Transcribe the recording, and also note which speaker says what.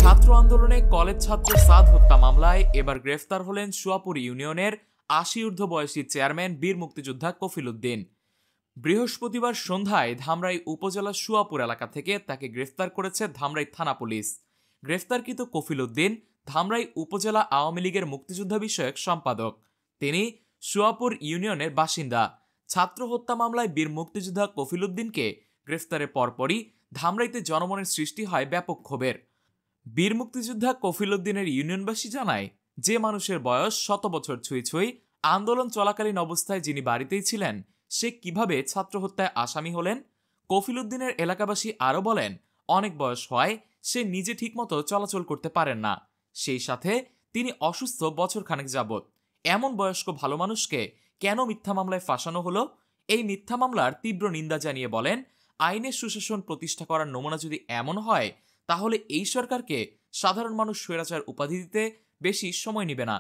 Speaker 1: ছাত্র আন্দোলনে কলেজ ছাত্র সাদ হত্যা মামলায় এবার গ্রেফতার হলেন সুয়াপুর ইউনিয়নের ৮০ ঊর্ধ্ব বয়সী চেয়ারম্যান বীর মুক্তিযোদ্ধা কফিল উদ্দিন। বৃহস্পতিবার সন্ধ্যায় ধামরাই উপজেলার সুয়াপুর এলাকা থেকে তাকে গ্রেফতার করেছে ধামরাই থানা পুলিশ। গ্রেফতারকৃত কফিল উদ্দিন ধামরাই উপজেলা আওয়ামী লীগের মুক্তিযোদ্ধা বিষয়ক সম্পাদক। তিনি সুয়াপুর ইউনিয়নের বাসিন্দা। ছাত্র হত্যা মামলায় বীর মুক্তিযোদ্ধা কফিল উদ্দিনকে গ্রেফতারের পরপরই ধামরাইতে জনমনের সৃষ্টি হয় ব্যাপক ক্ষোভের। বীর মুক্তিযোদ্ধা কফিল উদ্দিনের ইউনিয়নবাসী জানায়, যে মানুষের বয়স ১০০ বছর ছুঁই ছুঁই, আন্দোলন চলাকালীন অবস্থায় যিনি বাড়িতেই ছিলেন, সে কিভাবে ছাত্র হত্যায় আসামি হলেন? কফিল উদ্দিনের এলাকাবাসী আরও বলেন, অনেক বয়স হয় সে নিজে ঠিকমতো চলাচল করতে পারেন না, সেই সাথে তিনি অসুস্থ বছরখানেক যাবৎ। এমন বয়স্ক ভালো মানুষকে কেন মিথ্যা মামলায় ফাঁসানো হলো? এই মিথ্যা মামলার তীব্র নিন্দা জানিয়ে বলেন, আইনের সুশাসন প্রতিষ্ঠা করার নমুনা যদি এমন হয়, তাহলে এই সরকারকে সাধারণ মানুষ স্বৈরাচার উপাধি দিতে বেশি সময় নেবে না।